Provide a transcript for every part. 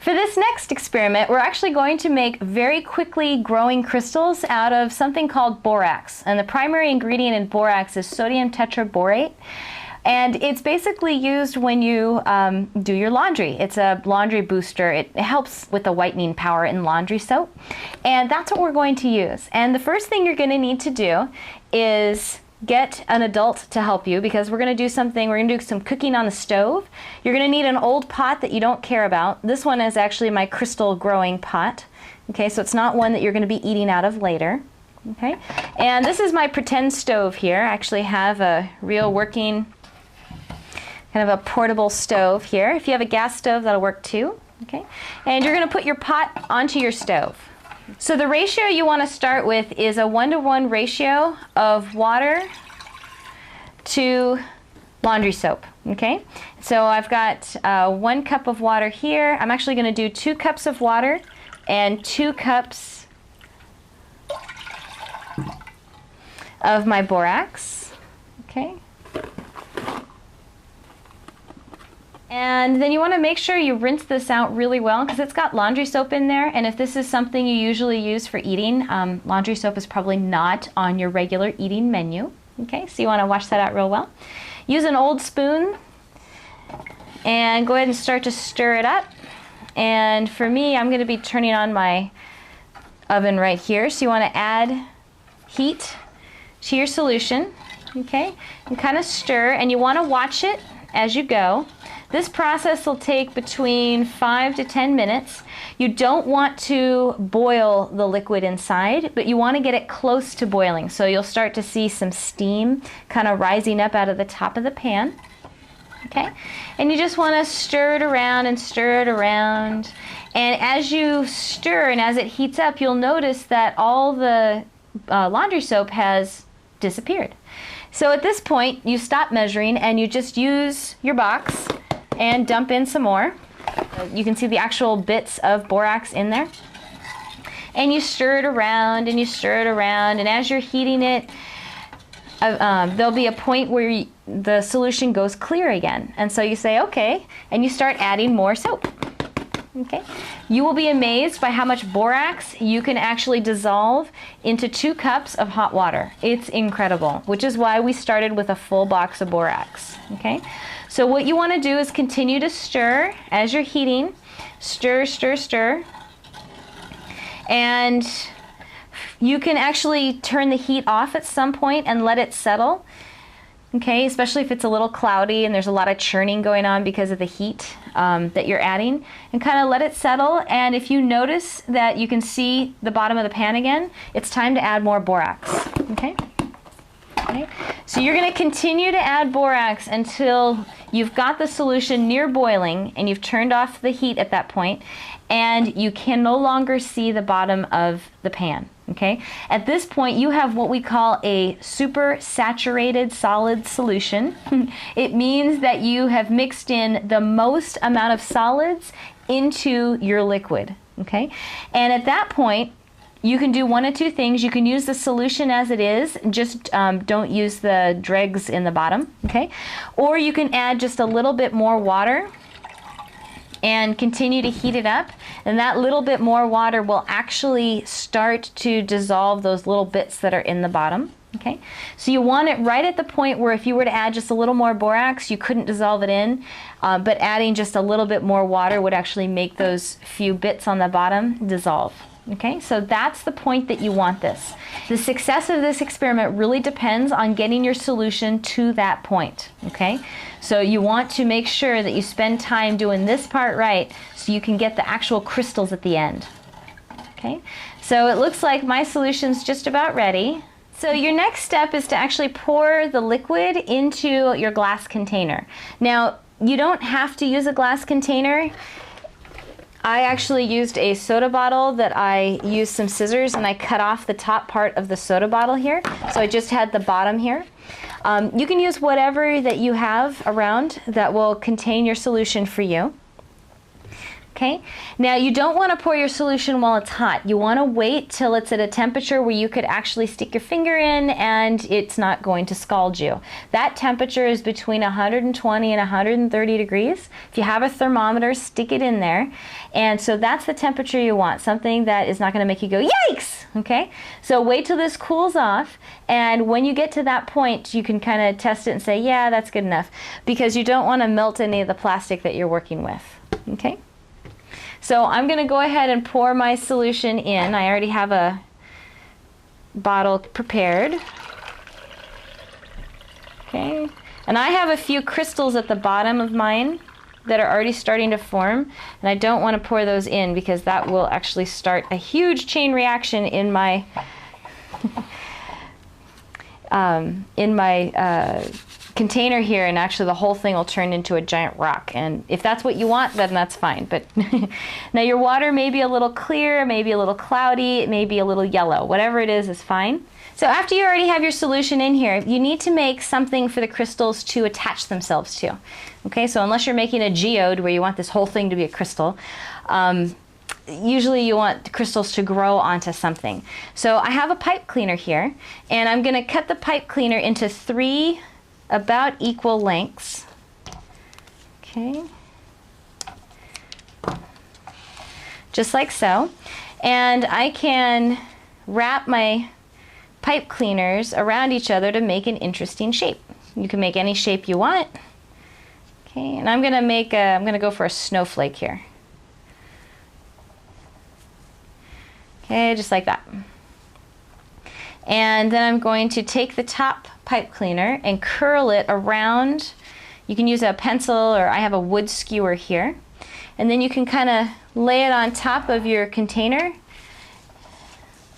For this next experiment, we're actually going to make very quickly growing crystals out of something called borax. And the primary ingredient in borax is sodium tetraborate. And it's basically used when you do your laundry. It's a laundry booster. It helps with the whitening power in laundry soap. And that's what we're going to use. And the first thing you're going to need to do is get an adult to help you, because we're going to do some cooking on the stove. You're going to need an old pot that you don't care about. This one is actually my crystal growing pot. Okay, so it's not one that you're going to be eating out of later. Okay, and this is my pretend stove here. I actually have a real working kind of a portable stove here. If you have a gas stove, that'll work too. Okay, and you're going to put your pot onto your stove. So the ratio you want to start with is a 1-to-1 ratio of water to laundry soap. Okay, so I've got 1 cup of water here. I'm actually going to do 2 cups of water and 2 cups of my borax. Okay. And then you want to make sure you rinse this out really well, because it's got laundry soap in there, and if this is something you usually use for eating, laundry soap is probably not on your regular eating menu. Okay, so you want to wash that out real well. Use an old spoon and go ahead and start to stir it up. And for me, I'm going to be turning on my oven right here, so you want to add heat to your solution. Okay, and kind of stir, and you want to watch it as you go. This process will take between 5 to 10 minutes. You don't want to boil the liquid inside, but you want to get it close to boiling. So you'll start to see some steam kind of rising up out of the top of the pan. Okay, and you just want to stir it around and stir it around. And as you stir and as it heats up, you'll notice that all the laundry soap has disappeared. So at this point, you stop measuring and you just use your box and dump in some more. You can see the actual bits of borax in there. And you stir it around and you stir it around, and as you're heating it, there'll be a point where the solution goes clear again. And so you say, okay, and you start adding more soap. Okay. You will be amazed by how much borax you can actually dissolve into 2 cups of hot water. It's incredible, which is why we started with a full box of borax. Okay. So what you want to do is continue to stir as you're heating. Stir, stir, stir. And you can actually turn the heat off at some point and let it settle. Okay, especially if it's a little cloudy and there's a lot of churning going on because of the heat that you're adding, and kind of let it settle. And if you notice that you can see the bottom of the pan again, it's time to add more borax. Okay? Okay. So you're going to continue to add borax until you've got the solution near boiling and you've turned off the heat at that point, and you can no longer see the bottom of the pan. Okay? At this point, you have what we call a super saturated solid solution. It means that you have mixed in the most amount of solids into your liquid. Okay? And at that point, you can do one of 2 things. You can use the solution as it is, just don't use the dregs in the bottom. Okay? Or you can add just a little bit more water and continue to heat it up, and that little bit more water will actually start to dissolve those little bits that are in the bottom. Okay, so you want it right at the point where if you were to add just a little more borax, you couldn't dissolve it in, but adding just a little bit more water would actually make those few bits on the bottom dissolve. Okay, so that's the point that you want this. The success of this experiment really depends on getting your solution to that point. Okay, so you want to make sure that you spend time doing this part right so you can get the actual crystals at the end. Okay, so it looks like my solution's just about ready. So your next step is to actually pour the liquid into your glass container. Now, you don't have to use a glass container. I actually used a soda bottle that I used some scissors and I cut off the top part of the soda bottle here. So I just had the bottom here. You can use whatever that you have around that will contain your solution for you. Okay, now you don't want to pour your solution while it's hot. You want to wait till it's at a temperature where you could actually stick your finger in and it's not going to scald you. That temperature is between 120 and 130 degrees. If you have a thermometer, stick it in there. And so that's the temperature you want, something that is not going to make you go, yikes! Okay, so wait till this cools off, and when you get to that point, you can kind of test it and say, yeah, that's good enough, because you don't want to melt any of the plastic that you're working with. Okay? So I'm going to go ahead and pour my solution in. I already have a bottle prepared. Okay, and I have a few crystals at the bottom of mine that are already starting to form, and I don't want to pour those in because that will actually start a huge chain reaction in my container here, and actually the whole thing will turn into a giant rock. And if that's what you want, then that's fine. But now your water may be a little clear, maybe a little cloudy, it may be a little yellow. Whatever it is fine. So after you already have your solution in here, you need to make something for the crystals to attach themselves to. Okay, so unless you're making a geode where you want this whole thing to be a crystal, usually you want the crystals to grow onto something. So I have a pipe cleaner here, and I'm going to cut the pipe cleaner into 3 about equal lengths. Okay, just like so. And I can wrap my pipe cleaners around each other to make an interesting shape. You can make any shape you want. Okay, and I'm gonna go for a snowflake here. Okay, just like that. And then I'm going to take the top pipe cleaner and curl it around. You can use a pencil, or I have a wood skewer here. And then you can kind of lay it on top of your container.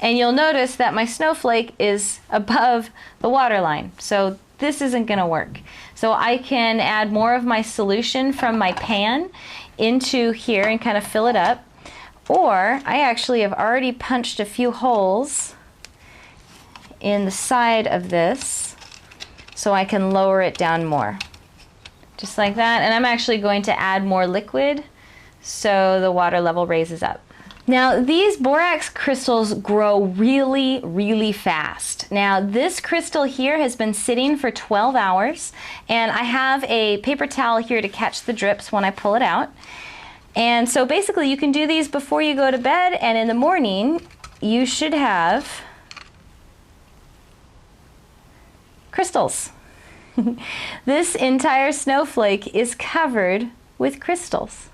And you'll notice that my snowflake is above the water line. So this isn't going to work. So I can add more of my solution from my pan into here and kind of fill it up. Or I actually have already punched a few holes in the side of this so I can lower it down more. Just like that. And I'm actually going to add more liquid so the water level raises up. Now these borax crystals grow really, really fast. Now this crystal here has been sitting for 12 hours, and I have a paper towel here to catch the drips when I pull it out. And so basically you can do these before you go to bed, and in the morning you should have crystals. This entire snowflake is covered with crystals.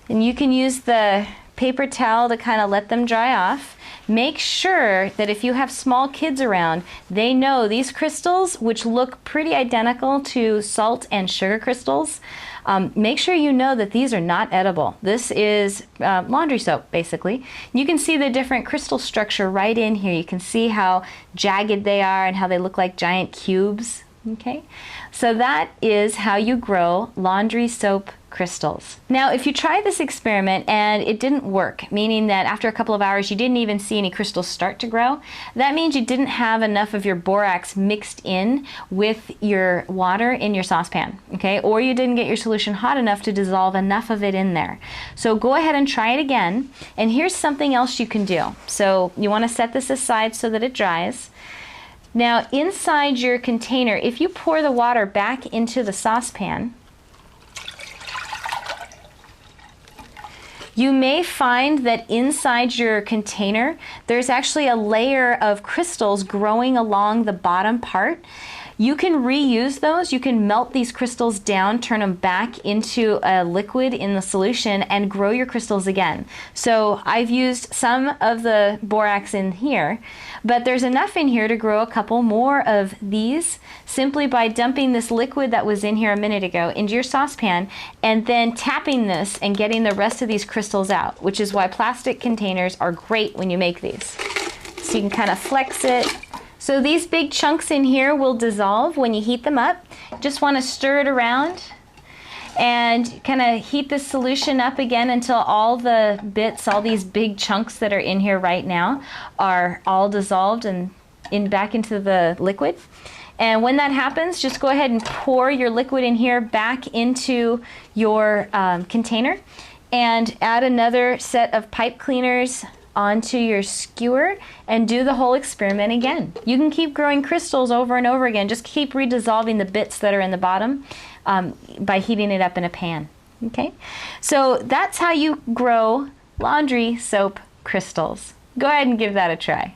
And you can use the paper towel to kind of let them dry off. Make sure that if you have small kids around, they know these crystals, which look pretty identical to salt and sugar crystals, make sure you know that these are not edible. This is laundry soap, basically. You can see the different crystal structure right in here. You can see how jagged they are and how they look like giant cubes. Okay, so that is how you grow laundry soap crystals. Now, if you try this experiment and it didn't work, meaning that after a couple of hours you didn't even see any crystals start to grow, that means you didn't have enough of your borax mixed in with your water in your saucepan, okay? Or you didn't get your solution hot enough to dissolve enough of it in there. So go ahead and try it again, and here's something else you can do. So you want to set this aside so that it dries. Now inside your container, if you pour the water back into the saucepan, you may find that inside your container there's actually a layer of crystals growing along the bottom part. You can reuse those. You can melt these crystals down, turn them back into a liquid in the solution, and grow your crystals again. So I've used some of the borax in here, but there's enough in here to grow a couple more of these simply by dumping this liquid that was in here a minute ago into your saucepan and then tapping this and getting the rest of these crystals out, which is why plastic containers are great when you make these. So you can kind of flex it. So these big chunks in here will dissolve when you heat them up. Just want to stir it around and kind of heat the solution up again until all the bits, all these big chunks that are in here right now, are all dissolved and back into the liquid. And when that happens, just go ahead and pour your liquid in here back into your container. and add another set of pipe cleaners onto your skewer and do the whole experiment again. You can keep growing crystals over and over again. Just keep redissolving the bits that are in the bottom by heating it up in a pan. Okay, so that's how you grow laundry soap crystals. Go ahead and give that a try.